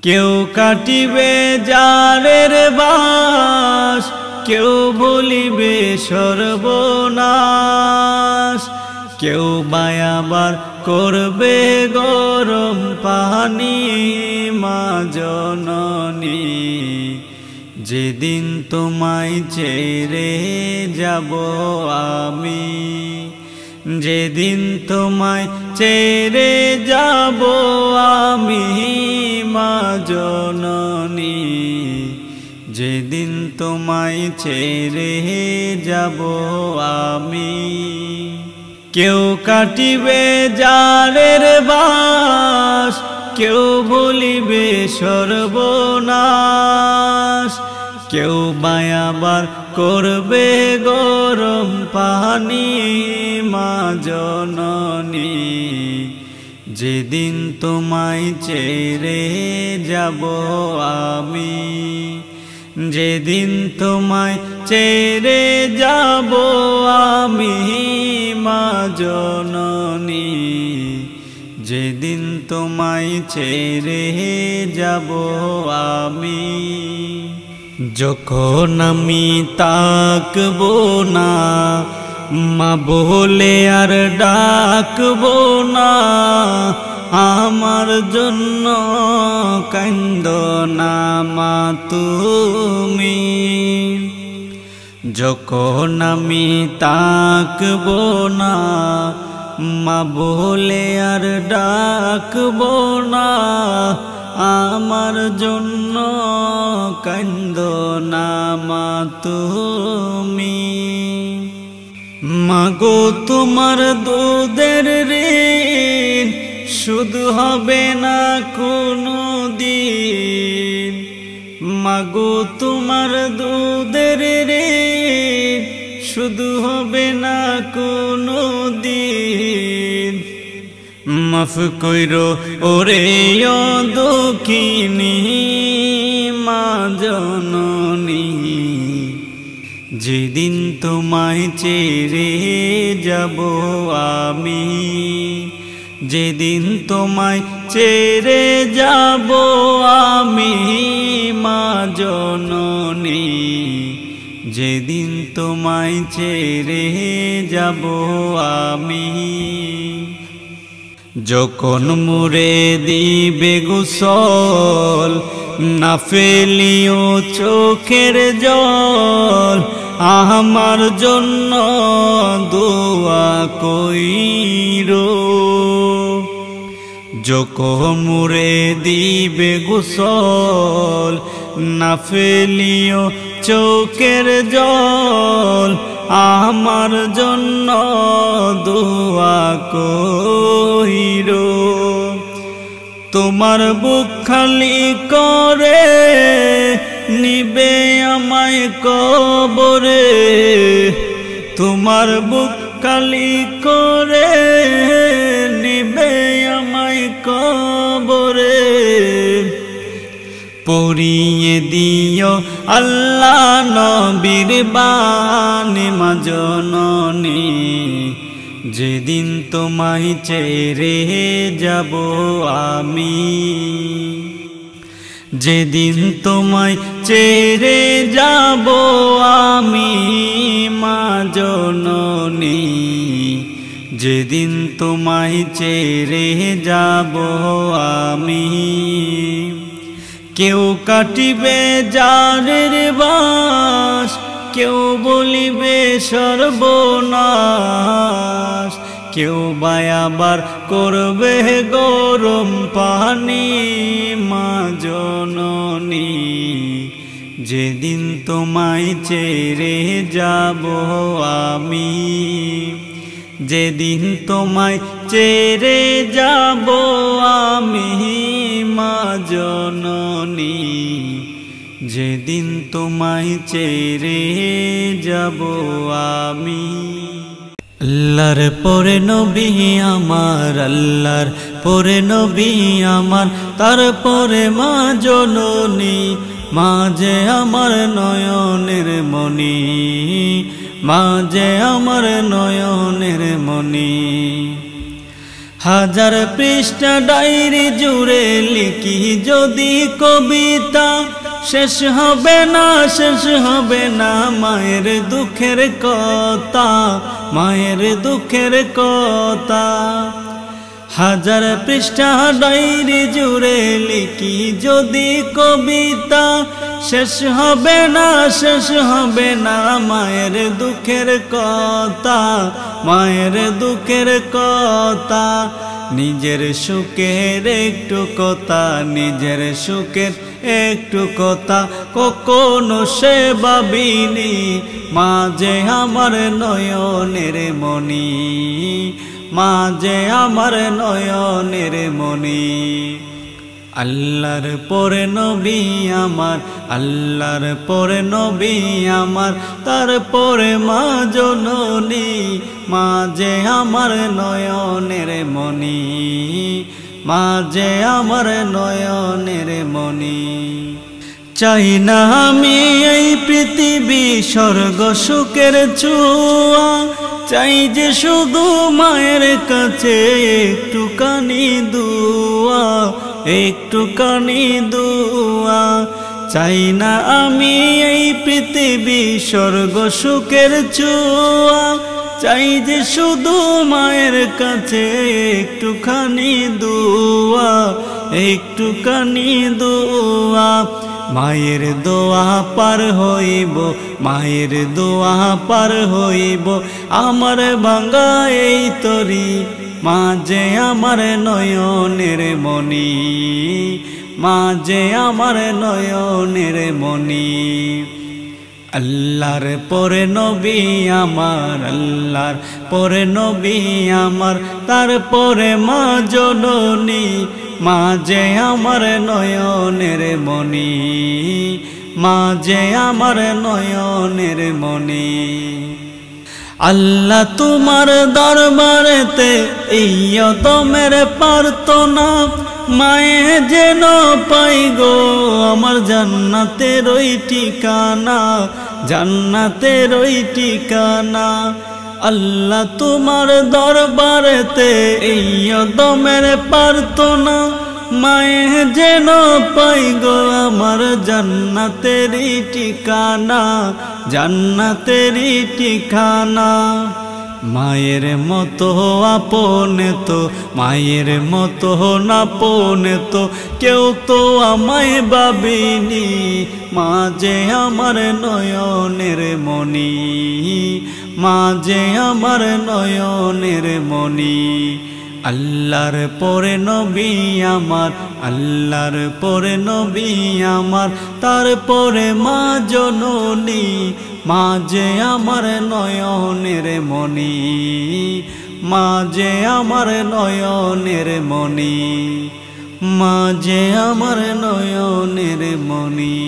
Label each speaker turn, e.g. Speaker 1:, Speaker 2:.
Speaker 1: কেউ কাটিবে জারের বাস, কেউ বলিবে সর্বনাশ, কেউ বায়াবার করবে গরম পানি। মা জননী যেদিন তোমায় ছেড়ে যাব আমি, যেদিন তোমায় ছেড়ে যাব আমি মা জননী, যেদিন তোমায় ছেড়ে যাব আমি। কেউ কাটিবে জারের বাস, কেউ বলিবে সর্বনাশ, কেউ বায়াবার করবে গরম পানি। মা জননী যেদিন তোমায় ছেড়ে যাব আমি, যেদিন তোমায় ছেড়ে যাব আমি মা জননী, যেদিন তোমায় ছেড়ে যাব আমি। যখন আমি তাকবো না মা বলে আর ডাকবো না, আমার জন্য কান্দো না মা তুমি। যখন আমি তাকবো না মা বলে আর ডাকবো না, আমার জন্য কান্দো না মা তুমি। মাগো তোমার দুধের ঋণ শুধু হবে না কোনো দিন, মাগো তোমার দুধের ঋণ শুধু হবে না কোনো দিন। মাফ কইরো ওরে ও দুঃখিনী মা জননী, যেদিন তোমায় ছেড়ে যাব আমি, যেদিন তোমায় ছেড়ে যাব আমি মা জননী, যেদিন তোমায় ছেড়ে যাব আমি। যখন মুরে দিবে গোসল না ফেলিও চোখের জল, আমার জন্য দোয়া কইরো। যখন মুরে দিবে গোসল না ফেলিও চোখের জল, আমার জন্য দোয়া কইরো। তোমার বুক খালি করে নিবে আমায় কবরে, তোমার বুক খালি করে নিবে আমায় কবরে। পরিয়ে দিও আল্লাহ নবীর বাণী মা জননী, যেদিন তোমায় ছেড়ে যাব আমি, যেদিন তোমায় ছেড়ে যাব আমি মা জননী, যেদিন তোমায় ছেড়ে যাব আমি। কেউ কাটিবে জারের বাস, কেউ বলিবে সর্বনাশ, কেউ বায়াবার করবে গরম পানি মা জননী, যেদিন তোমায় ছেড়ে যাব আমি, যেদিন তোমায় ছেড়ে যাব আমি মা জননী, যেদিন তোমায় ছেড়ে যাব আমি। আল্লাহর পরে নবী আমার, আল্লাহর পরে নবী আমার, তারপরে মা জননী, মা যে আমার নয়নের মণি, মা যে আমার নয়নের মণি। হাজার পৃষ্ঠা ডায়েরি জুড়ে লিখি যদি কবিতা, শেষ হবে না, শেষ হবে না মায়ের দুঃখের কথা, মায়ের দুঃখের কথা। হাজার পৃষ্ঠা ডায়েরি জুড়ে লিখি যদি কবিতা, শেষ হবে না, শেষ হবে না মায়ের দুঃখের কথা, মায়ের দুঃখের কথা। নিজের সুখের একটু কথা, নিজের সুখের একটু কথা কখনো সে ভাবিনি, মা যে আমার নয়নের মণি, মা যে আমার নয়নের মণি। আল্লাহর পরে নবী আমার, আল্লাহর পরে নবী আমার, তারপরে মা জননী, মা যে আমার নয়নের মণি, মা যে আমার নয়নের মণি। চাই না আমি এই পৃথিবী স্বর্গ সুখের ছোঁয়া, চাই যে শুধু মায়ের কাছে একটুখানি দুয়া, একটুখানি দুয়া। চাই না আমি এই পৃথিবী স্বর্গ সুখের ছোঁয়া, চাই যে শুধু মায়ের কাছে একটুখানি দুয়া, একটুখানি দুয়া। মায়ের দোয়া পার হইব, মায়ের দোয়া পার হইব আমার ভাঙা এই তরি, মা যে আমার নয়নের মণি, মা যে আমার নয়নের মণি। আল্লাহর পরে নবী আমার, আল্লাহর পরে নবী আমার, তারপরে মা জননী, মা যে আমার নয়নের মণি, মা যে আমার নয়নের মণি। আল্লাহ তোমার দরবারেতে এই অদমের প্রার্থনা, মায়ে যেন পাই গো আমার জান্নাতের ওই ঠিকানা, জান্নাতের ওই ঠিকানা। আল্লাহ তোমার দরবারেতে এই অদমের প্রার্থনা, মায়ে যেন পাই গো আমার জান্নাতের ঠিকানা, জান্নাতের ঠিকানা। মায়ের মতো আপন তো, মায়ের মতো আপন তো কেউ তো আমায় ভাবেনি, মা যে আমার নয়নের মণি, মা যে আমার নয়নের মণি। আল্লাহর পরে নবী আমার, আল্লাহর পরে নবী আমার, তারপরে মা জননী, মা যে আমার নয়নের মণি, মা যে আমার নয়নের মণি, মা যে আমার নয়নের মণি।